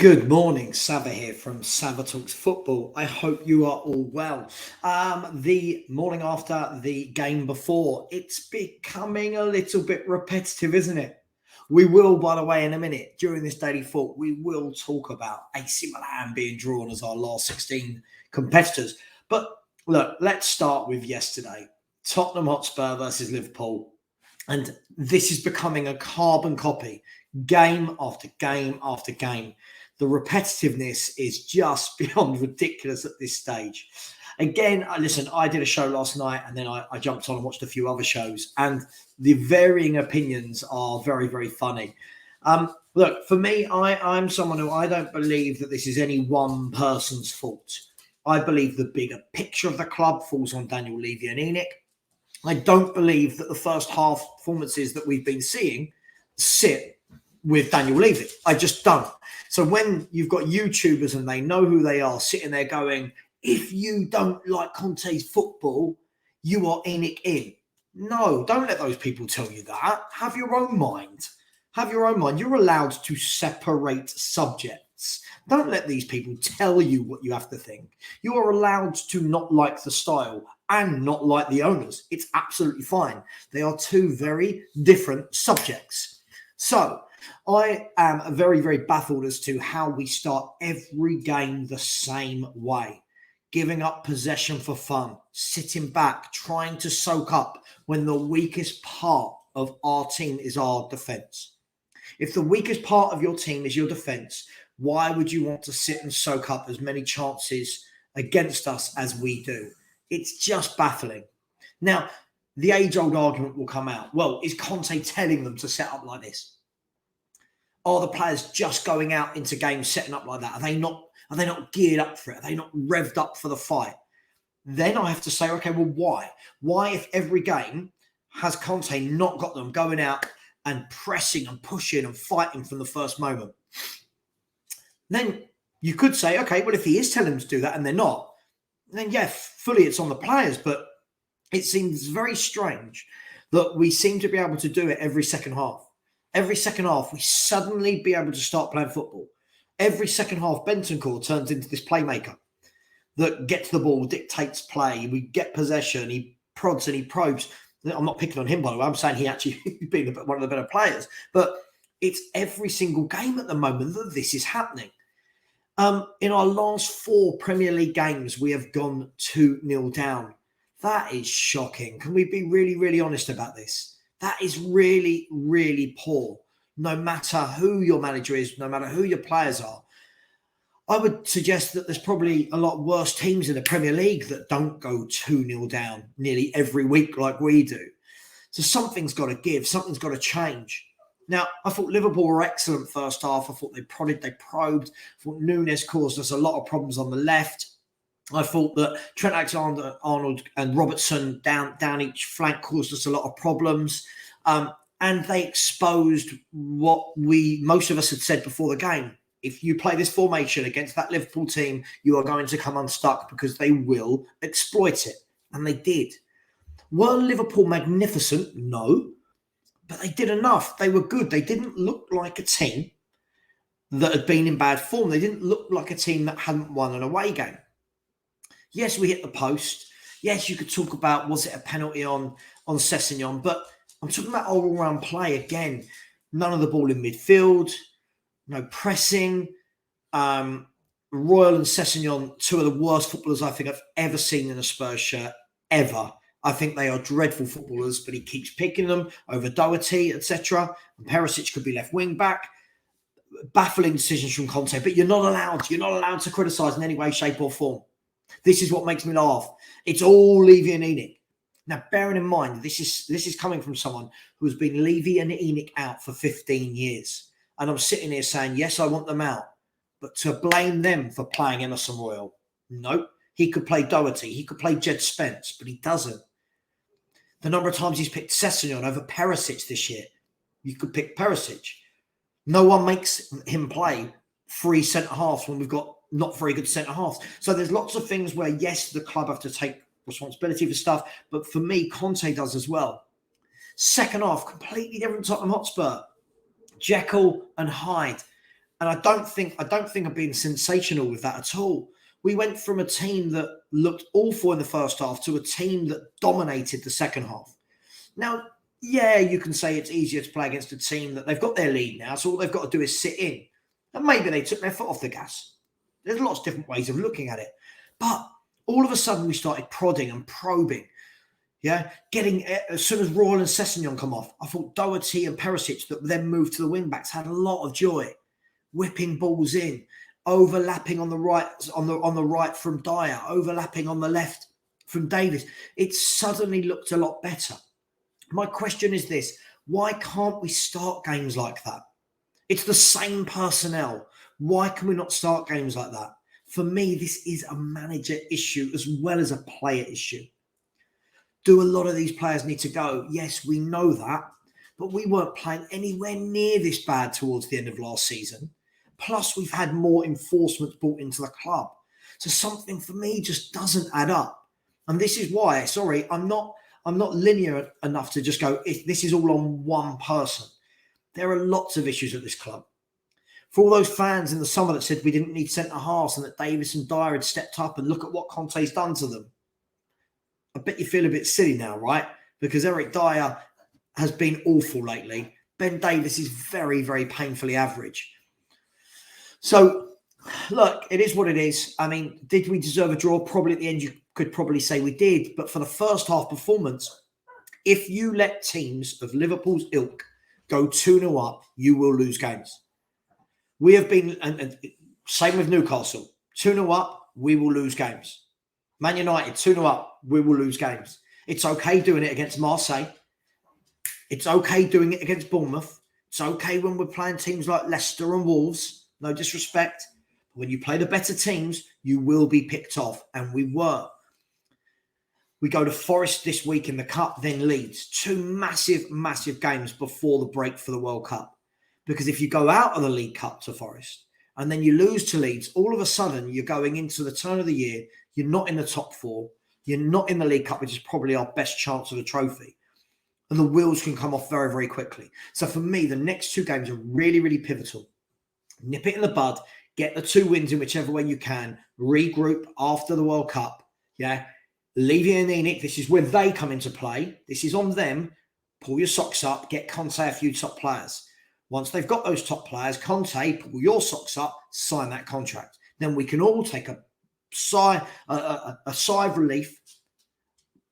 Good morning, Sava here from Sava Talks Football. I hope you are all well. The morning after the game before, it's becoming a little bit repetitive, isn't it? We will, by the way, in a minute, during this daily thought, we will talk about AC Milan being drawn as our last 16 competitors. But look, let's start with yesterday. Tottenham Hotspur versus Liverpool. And this is becoming a carbon copy, game after game after game. The repetitiveness is just beyond ridiculous at this stage. Again, listen, I did a show last night and then I jumped on and watched a few other shows, and the varying opinions are very, very funny. Look, for me, I'm someone who I don't believe that this is any one person's fault. I believe the bigger picture of the club falls on Daniel Levy and ENIC. I don't believe that the first half performances that we've been seeing sit with Daniel Levy. I just don't. So when you've got YouTubers and they know who they are sitting there going, if you don't like Conte's football, you are ENIC in. No, don't let those people tell you that. Have your own mind. Have your own mind. You're allowed to separate subjects. Don't let these people tell you what you have to think. You are allowed to not like the style and not like the owners. It's absolutely fine. They are two very different subjects. So I am very, very baffled as to how we start every game the same way. Giving up possession for fun, sitting back, trying to soak up when the weakest part of our team is our defence. If the weakest part of your team is your defence, why would you want to sit and soak up as many chances against us as we do? It's just baffling. Now, the age-old argument will come out. Well, is Conte telling them to set up like this? Are the players just going out into games setting up like that? Are they not geared up for it? Are they not revved up for the fight? Then I have to say, okay, well, why? Why, if every game has Conte not got them going out and pressing and pushing and fighting from the first moment? Then you could say, okay, well, if he is telling them to do that and they're not, then yeah, fully it's on the players. But it seems very strange that we seem to be able to do it every second half. Every second half, we suddenly be able to start playing football. Every second half, Bentancur turns into this playmaker that gets the ball, dictates play. We get possession. He prods and he probes. I'm not picking on him, by the way. I'm saying he actually been one of the better players. But it's every single game at the moment that this is happening. In our last 4 Premier League games, we have gone 2-0 down. That is shocking. Can we be really, really honest about this? That is really, really poor. No matter who your manager is, no matter who your players are. I would suggest that there's probably a lot worse teams in the Premier League that don't go 2-0 down nearly every week like we do. So something's got to give. Something's got to change. Now, I thought Liverpool were excellent first half. I thought they prodded, they probed. I thought Nunes caused us a lot of problems on the left. I thought that Trent Alexander-Arnold and Robertson down each flank caused us a lot of problems. And they exposed what most of us had said before the game. If you play this formation against that Liverpool team, you are going to come unstuck because they will exploit it. And they did. Were Liverpool magnificent? No. But they did enough. They were good. They didn't look like a team that had been in bad form. They didn't look like a team that hadn't won an away game. Yes, we hit the post. Yes, you could talk about, was it a penalty on Sessegnon? But I'm talking about all-round play again. None of the ball in midfield. No pressing. Royal and Sessegnon, 2 of the worst footballers I think I've ever seen in a Spurs shirt, ever. I think they are dreadful footballers, but he keeps picking them over Doherty, etc. And Perisic could be left wing back. Baffling decisions from Conte, but you're not allowed to criticise in any way, shape or form. This is what makes me laugh. It's all Levy and ENIC. Now, bearing in mind, this is coming from someone who has been Levy and ENIC out for 15 years. And I'm sitting here saying, yes, I want them out. But to blame them for playing Emerson Royal, nope. He could play Doherty. He could play Jed Spence, but he doesn't. The number of times he's picked Sessegnon over Perisic this year, you could pick Perisic. No one makes him play 3 centre-halves when we've got not very good centre-halves. So there's lots of things where, yes, the club have to take responsibility for stuff, but for me, Conte does as well. Second half, completely different Tottenham Hotspur. Jekkyl and Hyde. And I don't think I'm being sensational with that at all. We went from a team that looked awful in the first half to a team that dominated the second half. Now, yeah, you can say it's easier to play against a team that they've got their lead now, so all they've got to do is sit in. And maybe they took their foot off the gas. There's lots of different ways of looking at it. But all of a sudden, we started prodding and probing. Yeah, getting, as soon as Royal and Sessegnon come off, I thought Doherty and Perisic, that then moved to the wing-backs, had a lot of joy. Whipping balls in, overlapping on the right from Dyer, overlapping on the left from Davis. It suddenly looked a lot better. My question is this: why can't we start games like that? It's the same personnel. Why can we not start games like that? For me, this is a manager issue as well as a player issue. Do a lot of these players need to go? Yes, we know that, but we weren't playing anywhere near this bad towards the end of last season. Plus, we've had more enforcement brought into the club. So something for me just doesn't add up. And this is why, sorry, I'm not linear enough to just go, this is all on one person. There are lots of issues at this club. For all those fans in the summer that said we didn't need centre-halves and that Davis and Dyer had stepped up, and look at what Conte's done to them. I bet you feel a bit silly now, right? Because Eric Dyer has been awful lately. Ben Davis is very, very painfully average. So, look, it is what it is. I mean, did we deserve a draw? Probably at the end, you could probably say we did. But for the first half performance, if you let teams of Liverpool's ilk go 2-0 up, you will lose games. We have been, and same with Newcastle, 2-0 up, we will lose games. Man United, 2-0 up, we will lose games. It's okay doing it against Marseille. It's okay doing it against Bournemouth. It's okay when we're playing teams like Leicester and Wolves. No disrespect. When you play the better teams, you will be picked off. And we were. We go to Forest this week in the Cup, then Leeds. Two massive, massive games before the break for the World Cup. Because if you go out of the League Cup to Forest and then you lose to Leeds, all of a sudden you're going into the turn of the year. You're not in the top four. You're not in the League Cup, which is probably our best chance of a trophy. And the wheels can come off very, very quickly. So for me, the next two games are really, really pivotal. Nip it in the bud, get the 2 wins in whichever way you can, regroup after the World Cup. Yeah. Levy and Enoch, this is where they come into play. This is on them. Pull your socks up, get Conte a few top players. Once they've got those top players, Conte, pull your socks up, sign that contract. Then we can all take a sigh of relief.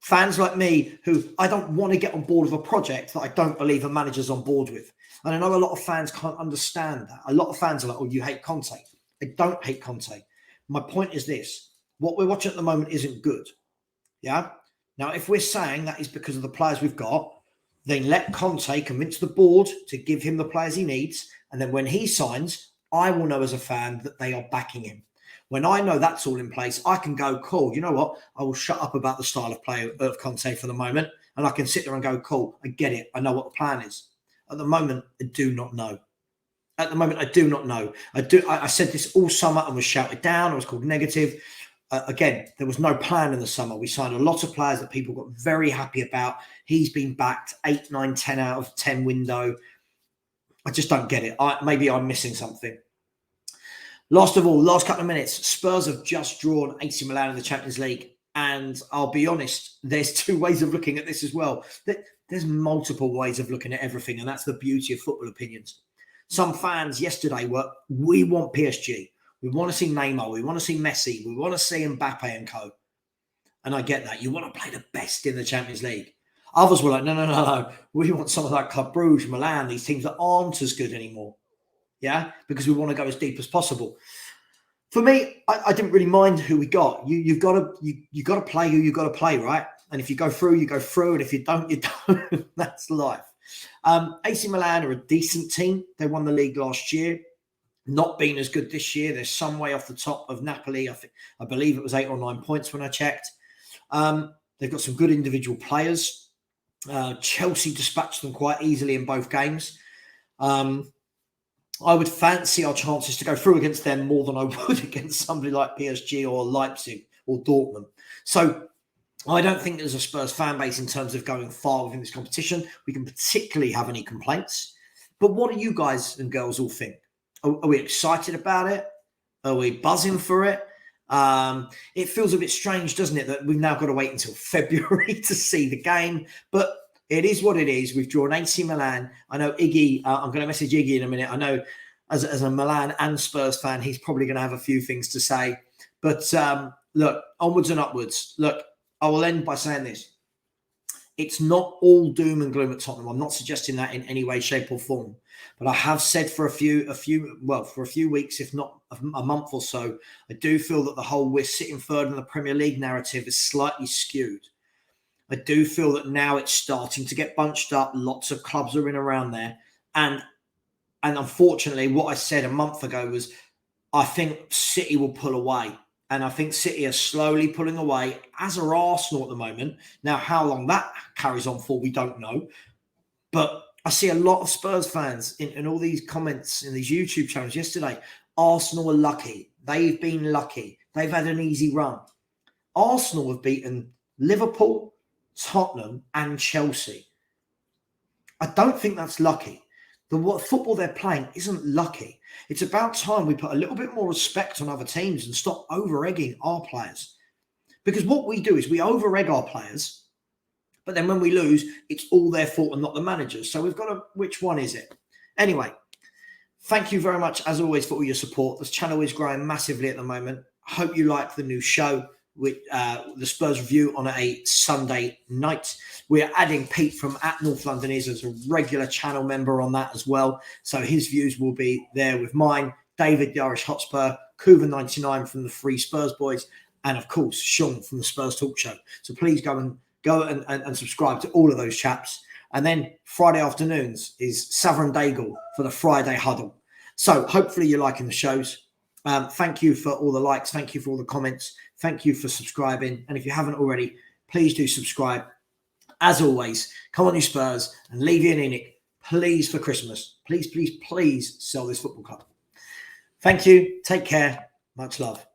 Fans like me, who I don't want to get on board with a project that I don't believe a manager's on board with. And I know a lot of fans can't understand that. A lot of fans are like, oh, you hate Conte. I don't hate Conte. My point is this. What we're watching at the moment isn't good. Yeah? Now, if we're saying that is because of the players we've got, then let Conte convince the board to give him the players he needs. And then when he signs, I will know as a fan that they are backing him. When I know that's all in place, I can go, cool, you know what? I will shut up about the style of play of Conte for the moment. And I can sit there and go, cool, I get it. I know what the plan is. At the moment, I do not know. At the moment, I do not know. I said this all summer and was shouted down. I was called negative. Again, there was no plan in the summer. We signed a lot of players that people got very happy about. He's been backed 8, 9, 10 out of 10 window. I just don't get it. Maybe I'm missing something. Last of all, last couple of minutes, Spurs have just drawn AC Milan in the Champions League. And I'll be honest, there's 2 ways of looking at this as well. There's multiple ways of looking at everything, and that's the beauty of football opinions. Some fans yesterday were, we want PSG. We want to see Neymar. We want to see Messi. We want to see Mbappe and co. And I get that. You want to play the best in the Champions League. Others were like, no. We want some of that Club Brugge, Milan, these teams that aren't as good anymore. Yeah, because we want to go as deep as possible. For me, I didn't really mind who we got. You've got to play who you've got to play, right? And if you go through, you go through. And if you don't, you don't. That's life. AC Milan are a decent team. They won the league last year. Not been as good this year. They're some way off the top of Napoli. I believe it was 8 or 9 points when I checked. They've got some good individual players. Chelsea dispatched them quite easily in both games. I would fancy our chances to go through against them more than I would against somebody like PSG or Leipzig or Dortmund. So I don't think there's a Spurs fan base in terms of going far within this competition. We can particularly have any complaints. But what do you guys and girls all think? Are we excited about it? Are we buzzing for it? It feels a bit strange, doesn't it, that we've now got to wait until February to see the game. But it is what it is. We've drawn AC Milan. I know Iggy, I'm going to message Iggy in a minute. I know as a Milan and Spurs fan, he's probably going to have a few things to say. But look, onwards and upwards. Look, I will end by saying this. It's not all doom and gloom at Tottenham. I'm not suggesting that in any way, shape, or form. But I have said for a few weeks, if not a month or so, I do feel that the whole we're sitting third in the Premier League narrative is slightly skewed. I do feel that now it's starting to get bunched up. Lots of clubs are in around there. And unfortunately, what I said a month ago was I think City will pull away. And I think City are slowly pulling away, as are Arsenal at the moment. Now, how long that carries on for, we don't know. But I see a lot of Spurs fans in all these comments in these YouTube channels yesterday. Arsenal are lucky. They've been lucky. They've had an easy run. Arsenal have beaten Liverpool, Tottenham, and Chelsea. I don't think that's lucky. The football they're playing isn't lucky. It's about time we put a little bit more respect on other teams and stop over-egging our players. Because what we do is we over-egg our players, but then when we lose, it's all their fault and not the manager's. So we've got to, which one is it? Anyway, thank you very much, as always, for all your support. This channel is growing massively at the moment. I hope you like the new show with the Spurs review on a Sunday night. We're adding Pete from North London is as a regular channel member on that as well. So his views will be there with mine. David, the Irish Hotspur, Kuva99 from the Free Spurs Boys, and of course, Sean from the Spurs Talk Show. So please go and subscribe to all of those chaps. And then Friday afternoons is Savron Daigle for the Friday Huddle. So hopefully you're liking the shows. Thank you for all the likes. Thank you for all the comments. Thank you for subscribing. And if you haven't already, please do subscribe. As always, come on, you Spurs, and leave you an Enoch, please, for Christmas. Please, please, please sell this football club. Thank you. Take care. Much love.